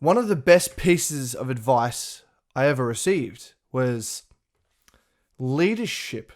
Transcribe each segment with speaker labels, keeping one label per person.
Speaker 1: one of the best pieces of advice I ever received was leadership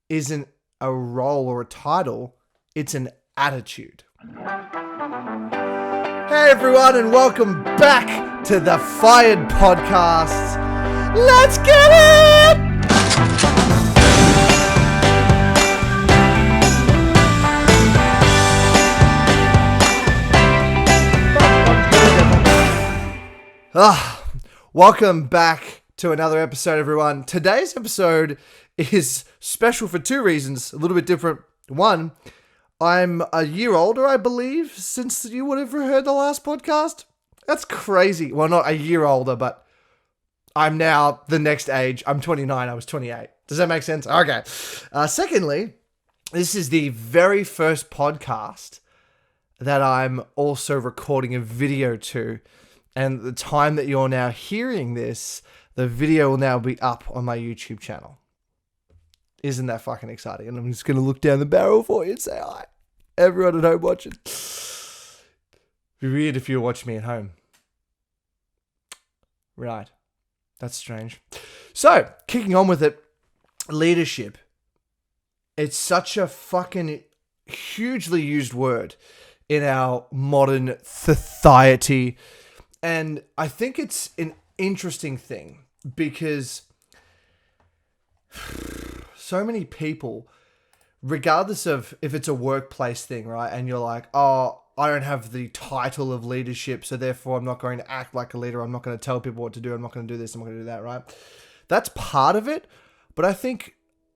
Speaker 1: isn't a role or a title, it's an attitude. Hey everyone, and welcome back to the Fired Podcast. Let's get it! Welcome back to another episode, everyone. Today's episode is special for two reasons, a little bit different. One, I'm a year older, I believe, since you would have heard the last podcast. That's crazy. Well, not a year older, but I'm now the next age. I'm 29. I was 28. Does that make sense? Okay. Secondly, this is the very first podcast that I'm also recording a video to. And at the time that you're now hearing this, the video will now be up on my YouTube channel. Isn't that fucking exciting? And I'm just going to look down the barrel for you and say hi. Everyone at home watching. It'd be weird if you were watching me at home. Right. That's strange. So, kicking on with it. Leadership. It's such a fucking hugely used word in our modern society. And I think it's an interesting thing because so many people, regardless of if it's a workplace thing, right? And you're like, oh, I don't have the title of leadership, so therefore I'm not going to act like a leader. I'm not going to tell people what to do. I'm not going to do this. I'm not going to do that, right? That's part of it. But I think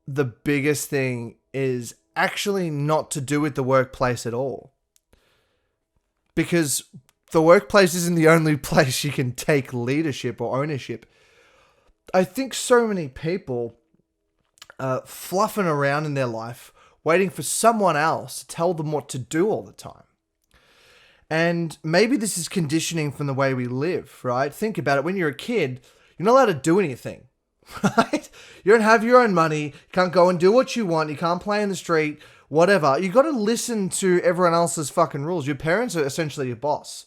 Speaker 1: the biggest thing is actually not to do with the workplace at all. Because the workplace isn't the only place you can take leadership or ownership. I think so many people fluffing around in their life, waiting for someone else to tell them what to do all the time. And maybe this is conditioning from the way we live, right? Think about it. When you're a kid, you're not allowed to do anything, right? You don't have your own money. You can't go and do what you want. You can't play in the street, whatever. You got to listen to everyone else's fucking rules. Your parents are essentially your boss.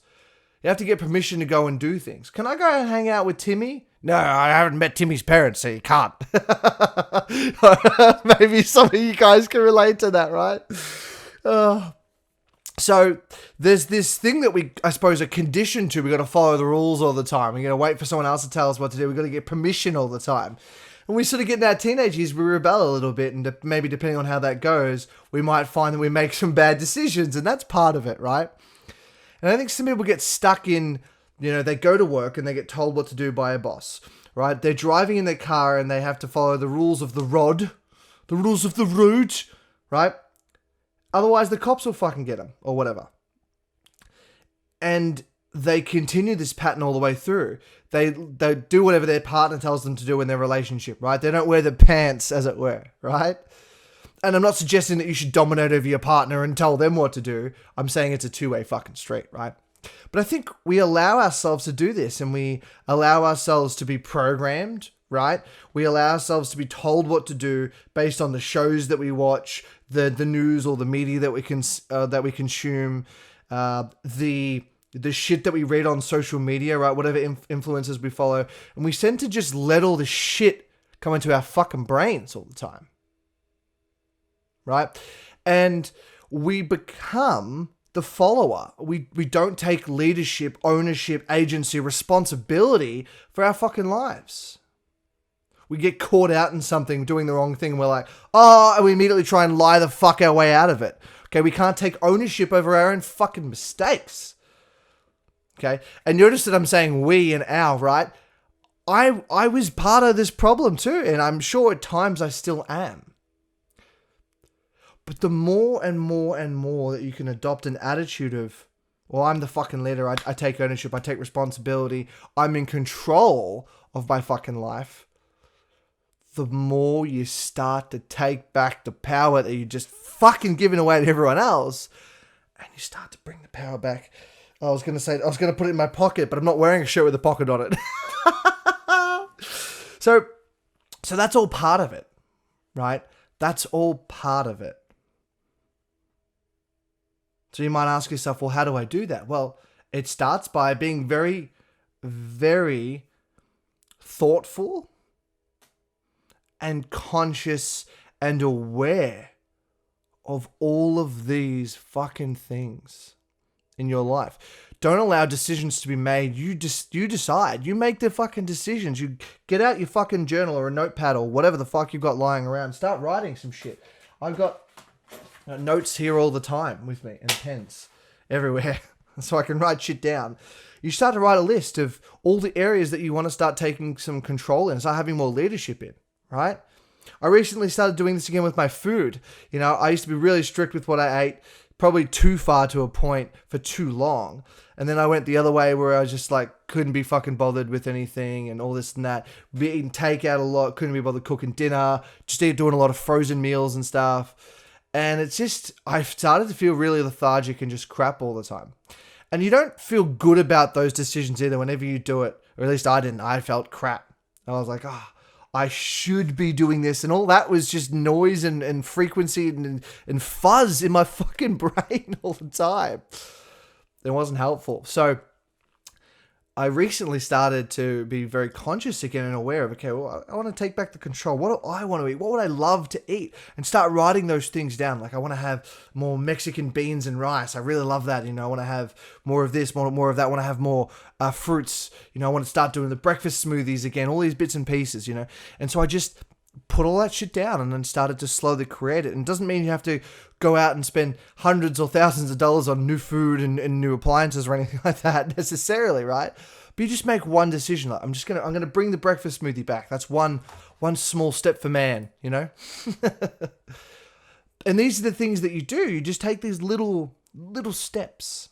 Speaker 1: You have to get permission to go and do things. Can I go and hang out with Timmy? No, I haven't met Timmy's parents, so you can't. Maybe some of you guys can relate to that, right? So there's this thing that we, I suppose, are conditioned to. We got to follow the rules all the time. We got to wait for someone else to tell us what to do. We got to get permission all the time. And we sort of get in our teenage years, we rebel a little bit, and maybe depending on how that goes, we might find that we make some bad decisions, and that's part of it, right? And I think some people get stuck in, they go to work and they get told what to do by a boss, right? They're driving in their car and they have to follow the rules of the road, the rules of the road, right? Otherwise, the cops will fucking get them or whatever. And they continue this pattern all the way through. They do whatever their partner tells them to do in their relationship, right? They don't wear the pants, as it were, right? And I'm not suggesting that you should dominate over your partner and tell them what to do. I'm saying it's a two-way fucking street, right? But I think we allow ourselves to do this, and we allow ourselves to be programmed, right? We allow ourselves to be told what to do based on the shows that we watch, the news or the media that we consume, the shit that we read on social media, right? Whatever influencers we follow. And we tend to just let all the shit come into our fucking brains all the time. Right? And we become the follower. We don't take leadership, ownership, agency, responsibility for our fucking lives. We get caught out in something, doing the wrong thing, and we're like, and we immediately try and lie the fuck our way out of it. Okay, we can't take ownership over our own fucking mistakes. Okay? And notice that I'm saying we and our, right? I was part of this problem too, and I'm sure at times I still am. But the more and more and more that you can adopt an attitude of, well, I'm the fucking leader, I take ownership, I take responsibility, I'm in control of my fucking life, the more you start to take back the power that you just fucking given away to everyone else, and you start to bring the power back. I was going to put it in my pocket, but I'm not wearing a shirt with a pocket on it. So that's all part of it, right? That's all part of it. So you might ask yourself, well, how do I do that? Well, It starts by being very, very thoughtful and conscious and aware of all of these fucking things in your life. Don't allow decisions to be made. You decide. You make the fucking decisions. You get out your fucking journal or a notepad or whatever the fuck you've got lying around. Start writing some shit. I've got notes here all the time with me and pens everywhere so I can write shit down. You start to write a list of all the areas that you want to start taking some control in, start having more leadership in, right? I recently started doing this again with my food. You know, I used to be really strict with what I ate, probably too far to a point for too long. And then I went the other way where I was just like, couldn't be fucking bothered with anything and all this and that. Be eating takeout a lot, couldn't be bothered cooking dinner, just doing a lot of frozen meals and stuff. And it's just, I started to feel really lethargic and just crap all the time. And you don't feel good about those decisions either whenever you do it. Or at least I didn't. I felt crap. I was like, I should be doing this. And all that was just noise and frequency and fuzz in my fucking brain all the time. It wasn't helpful. So I recently started to be very conscious again and aware of, okay, well, I want to take back the control. What do I want to eat? What would I love to eat? And start writing those things down. Like I want to have more Mexican beans and rice. I really love that. You know, I want to have more of this, more of that. I want to have more fruits. You know, I want to start doing the breakfast smoothies again, all these bits and pieces, you know. And so I just put all that shit down and then started to slowly create it. And it doesn't mean you have to go out and spend hundreds or thousands of dollars on new food and new appliances or anything like that necessarily, right? But you just make one decision. Like, I'm gonna bring the breakfast smoothie back. That's one small step for man, you know? And these are the things that you do. You just take these little steps.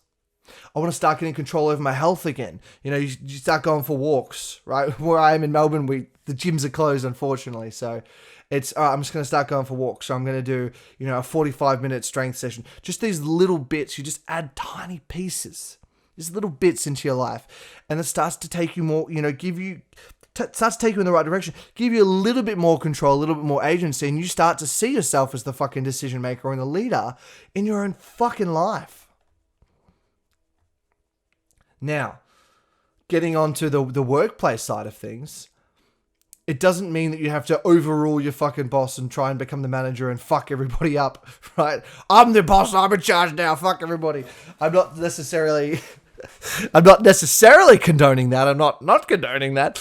Speaker 1: I want to start getting control over my health again. You know, you start going for walks, right? Where I am in Melbourne, the gyms are closed, unfortunately. So it's, I'm just going to start going for walks. So I'm going to do, you know, a 45-minute strength session. Just these little bits. You just add tiny pieces, these little bits into your life. And it starts to take you more, you know, starts to take you in the right direction, give you a little bit more control, a little bit more agency, and you start to see yourself as the fucking decision maker and the leader in your own fucking life. Now, getting onto the workplace side of things, it doesn't mean that you have to overrule your fucking boss and try and become the manager and fuck everybody up, right? I'm the boss, I'm in charge now, fuck everybody. I'm not necessarily condoning that. I'm not condoning that.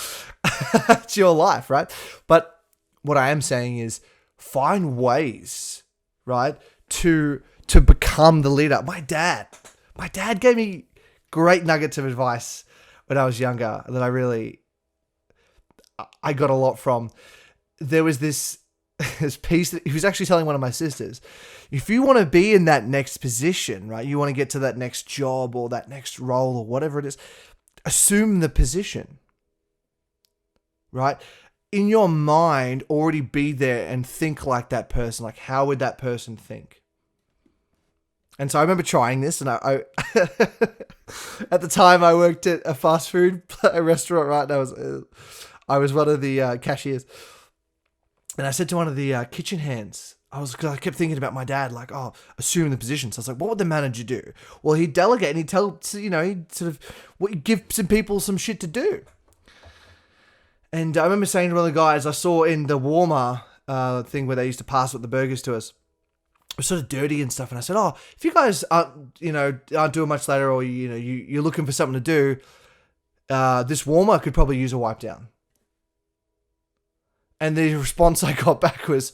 Speaker 1: It's your life, right? But what I am saying is find ways, right, to become the leader. My dad gave me great nuggets of advice when I was younger that I got a lot from. There was this piece that he was actually telling one of my sisters. If you want to be in that next position, right, you want to get to that next job or that next role or whatever it is, assume the position, right? In your mind, already be there and think like that person. Like, how would that person think? And so I remember trying this, and I at the time I worked at a fast food restaurant, right? And I was one of the cashiers, and I said to one of the kitchen hands, because I kept thinking about my dad, like, assume the position. So I was like, what would the manager do? Well, he'd delegate and he'd tell, you know, he'd sort of give some people some shit to do. And I remember saying to one of the guys I saw in the warmer thing where they used to pass with the burgers to us, it was sort of dirty and stuff. And I said, if you guys aren't doing much later, or, you know, you're looking for something to do, this warmer could probably use a wipe down. And the response I got back was,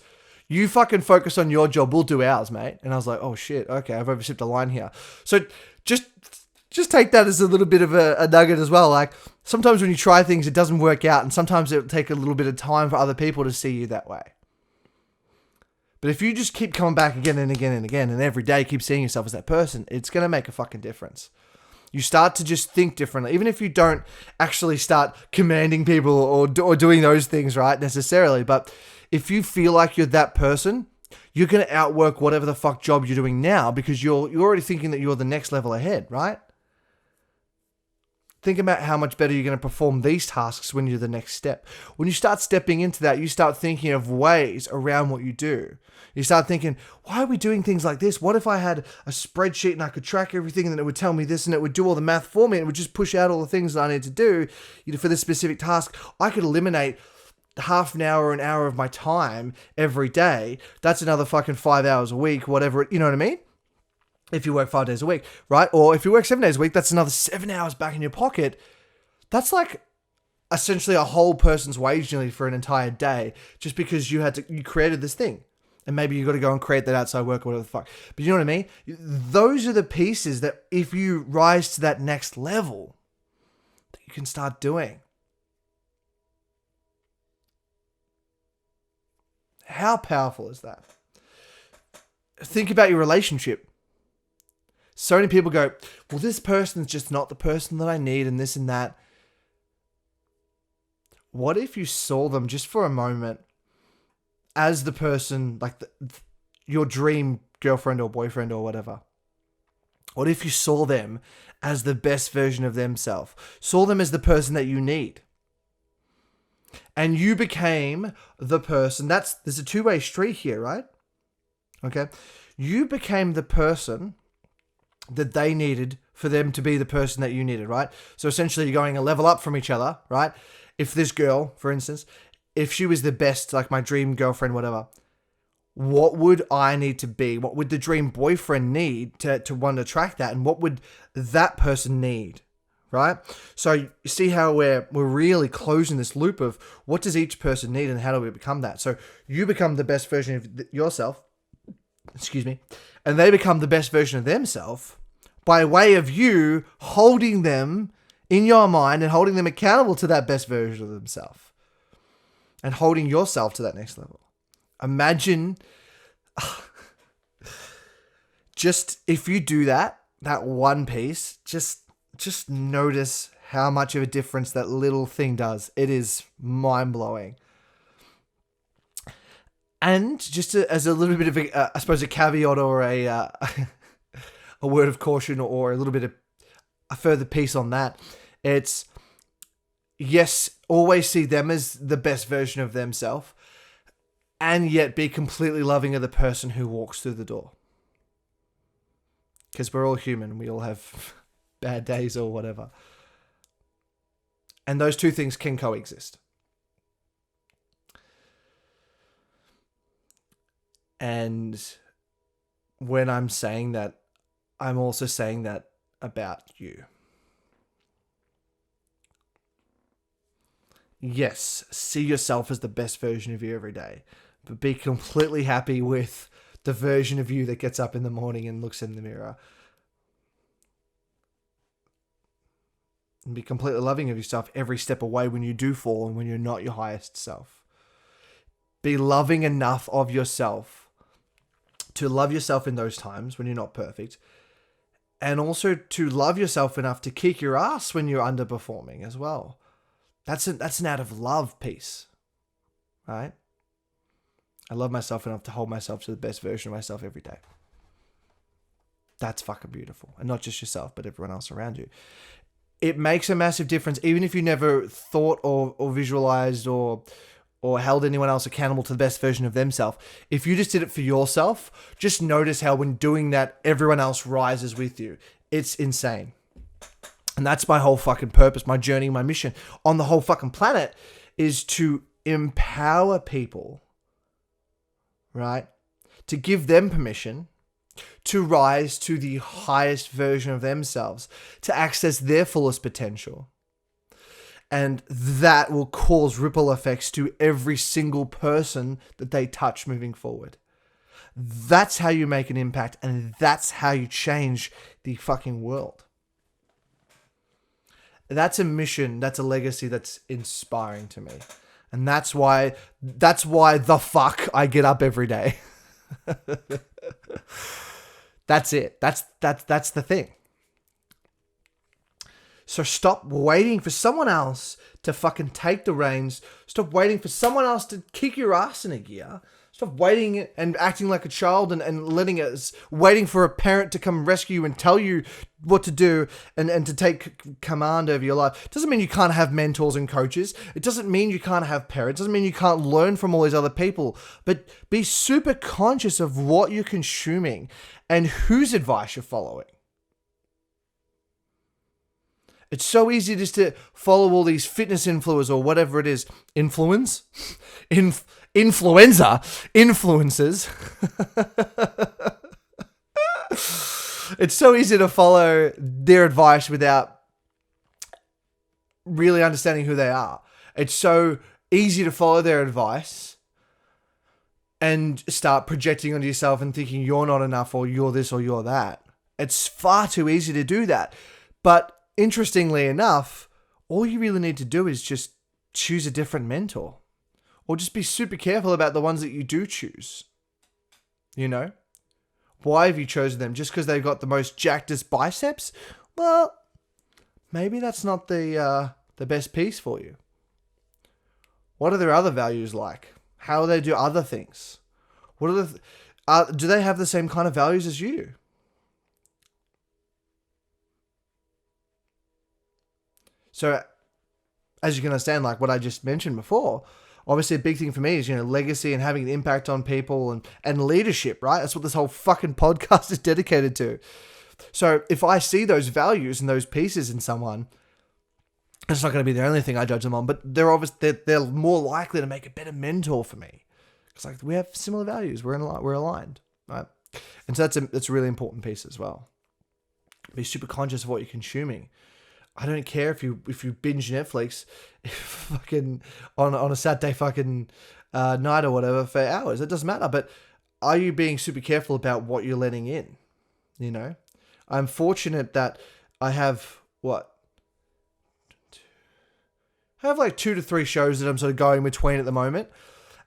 Speaker 1: you fucking focus on your job, we'll do ours, mate. And I was like, oh shit, okay, I've overstepped a line here. So just take that as a little bit of a nugget as well. Like, sometimes when you try things, it doesn't work out, and sometimes it'll take a little bit of time for other people to see you that way. But if you just keep coming back again and again and again, and every day keep seeing yourself as that person, it's going to make a fucking difference. You start to just think differently, even if you don't actually start commanding people or doing those things, right, necessarily. But if you feel like you're that person, you're going to outwork whatever the fuck job you're doing now, because you're already thinking that you're the next level ahead, right? Think about how much better you're going to perform these tasks when you're the next step. When you start stepping into that, you start thinking of ways around what you do. You start thinking, why are we doing things like this? What if I had a spreadsheet and I could track everything and then it would tell me this and it would do all the math for me and it would just push out all the things that I need to do for this specific task? I could eliminate half an hour or an hour of my time every day. That's another fucking 5 hours a week, whatever, you know what I mean? If you work 5 days a week, right? Or if you work 7 days a week, that's another 7 hours back in your pocket. That's like essentially a whole person's wage nearly for an entire day, just because you created this thing. And maybe you got to go and create that outside work or whatever the fuck. But you know what I mean? Those are the pieces that if you rise to that next level, that you can start doing. How powerful is that? Think about your relationship. So many people go, well, this person's just not the person that I need and this and that. What if you saw them just for a moment as the person, like your dream girlfriend or boyfriend or whatever? What if you saw them as the best version of themselves? Saw them as the person that you need? And you became the person. There's a two-way street here, right? Okay. You became the person that they needed for them to be the person that you needed, right? So essentially you're going a level up from each other, right? If this girl, for instance, if she was the best, like my dream girlfriend, whatever, what would I need to be? What would the dream boyfriend need to want to attract that? And what would that person need, right? So you see how we're really closing this loop of what does each person need and how do we become that? So you become the best version of yourself, and they become the best version of themselves by way of you holding them in your mind and holding them accountable to that best version of themselves and holding yourself to that next level. Imagine just if you do that one piece, just notice how much of a difference that little thing does. It is mind-blowing. And just as a little bit of I suppose a caveat or a word of caution or a little bit of a further piece on that, it's yes, always see them as the best version of themselves, and yet be completely loving of the person who walks through the door. Because we're all human, we all have bad days or whatever, and those two things can coexist. And when I'm saying that, I'm also saying that about you. Yes, see yourself as the best version of you every day, but be completely happy with the version of you that gets up in the morning and looks in the mirror. And be completely loving of yourself every step away when you do fall and when you're not your highest self. Be loving enough of yourself to love yourself in those times when you're not perfect, and also to love yourself enough to kick your ass when you're underperforming as well. That's an out of love piece, right? I love myself enough to hold myself to the best version of myself every day. That's fucking beautiful. And not just yourself, but everyone else around you. It makes a massive difference, even if you never thought or visualized or held anyone else accountable to the best version of themselves. If you just did it for yourself, just notice how when doing that, everyone else rises with you. It's insane. And that's my whole fucking purpose, my journey, my mission on the whole fucking planet is to empower people, right? To give them permission to rise to the highest version of themselves, to access their fullest potential. And that will cause ripple effects to every single person that they touch moving forward. That's how you make an impact, and that's how you change the fucking world. That's a mission, that's a legacy that's inspiring to me. And that's why the fuck I get up every day. That's it. That's the thing. So stop waiting for someone else to fucking take the reins. Stop waiting for someone else to kick your ass in a gear. Stop waiting and acting like a child and waiting for a parent to come rescue you and tell you what to do and to take command over your life. It doesn't mean you can't have mentors and coaches. It doesn't mean you can't have parents. It doesn't mean you can't learn from all these other people. But be super conscious of what you're consuming and whose advice you're following. It's so easy just to follow all these fitness influencers or whatever it is. Influencers. It's so easy to follow their advice without really understanding who they are. It's so easy to follow their advice and start projecting onto yourself and thinking you're not enough or you're this or you're that. It's far too easy to do that. But interestingly enough, all you really need to do is just choose a different mentor. Or just be super careful about the ones that you do choose. You know? Why have you chosen them? Just because they've got the most jackedest biceps? Well, maybe that's not the best piece for you. What are their other values like? How do they do other things? What are do they have the same kind of values as you? So, as you can understand, like what I just mentioned before, obviously a big thing for me is, legacy and having an impact on people and leadership, right? That's what this whole fucking podcast is dedicated to. So if I see those values and those pieces in someone, it's not going to be the only thing I judge them on, but they're more likely to make a better mentor for me. It's like we have similar values. We're aligned, right? And so that's a really important piece as well. Be super conscious of what you're consuming. I don't care if you binge Netflix fucking on a Saturday fucking night or whatever for hours. It doesn't matter. But are you being super careful about what you're letting in? I'm fortunate that I have like 2 to 3 shows that I'm sort of going between at the moment.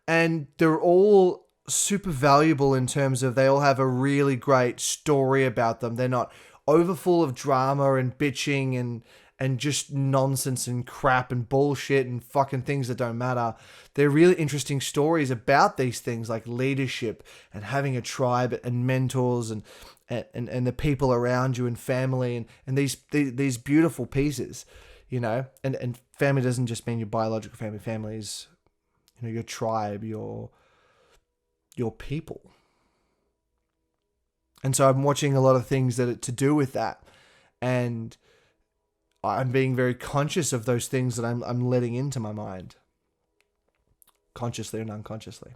Speaker 1: And they're all super valuable in terms of they all have a really great story about them. They're not overfull of drama and bitching and just nonsense and crap and bullshit and fucking things that don't matter. They're really interesting stories about these things like leadership and having a tribe and mentors and the people around you and family and these beautiful pieces, and family doesn't just mean your biological family. Family is, your tribe, your people. And so I'm watching a lot of things that are to do with that. And I'm being very conscious of those things that I'm letting into my mind. Consciously and unconsciously.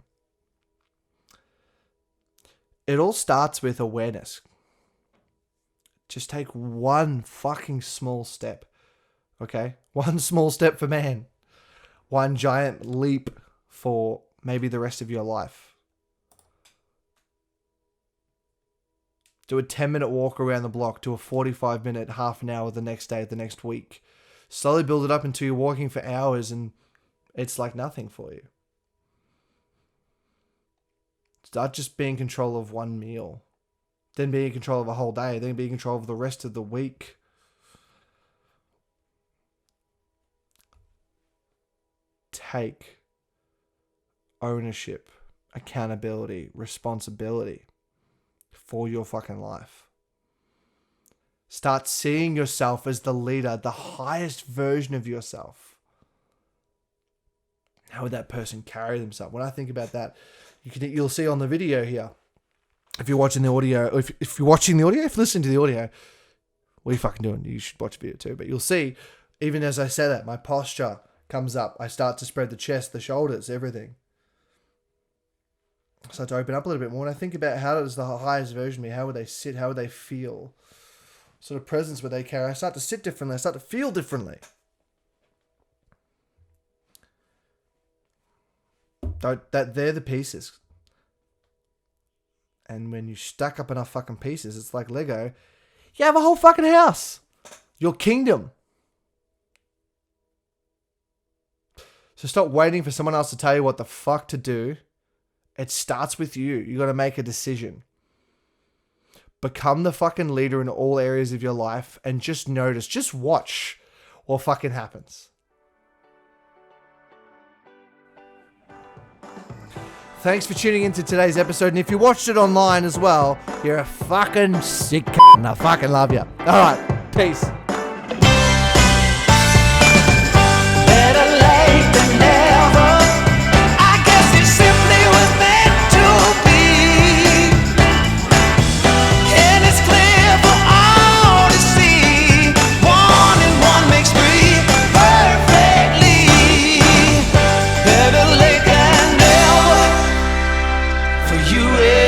Speaker 1: It all starts with awareness. Just take one fucking small step. Okay? One small step for man. One giant leap for maybe the rest of your life. Do a 10-minute walk around the block. Do a 45-minute, half an hour the next day, the next week. Slowly build it up until you're walking for hours and it's like nothing for you. Start just being in control of one meal. Then be in control of a whole day. Then be in control of the rest of the week. Take ownership, accountability, responsibility for your fucking life. Start seeing yourself as the leader, the highest version of yourself. How would that person carry themselves? When I think about that, you'll see on the video here. If you're watching the audio, or if you're watching the audio, if you're listening to the audio, what are you fucking doing? You should watch the video too. But you'll see, even as I say that, my posture comes up. I start to spread the chest, the shoulders, everything. I start to open up a little bit more. When I think about how does the highest version of me, how would they sit? How would they feel? Sort of presence would they carry? I start to sit differently. I start to feel differently. They're the pieces. And when you stack up enough fucking pieces, it's like Lego. You have a whole fucking house. Your kingdom. So stop waiting for someone else to tell you what the fuck to do. It starts with you. You got to make a decision. Become the fucking leader in all areas of your life and just notice, just watch what fucking happens. Thanks for tuning into today's episode. And if you watched it online as well, you're a fucking sick and I fucking love you. All right. Peace.
Speaker 2: Better late than never. I guess it simply was meant to be. And it's clear for all to see. 1 and 1 makes 3 perfectly. Better late than never for you and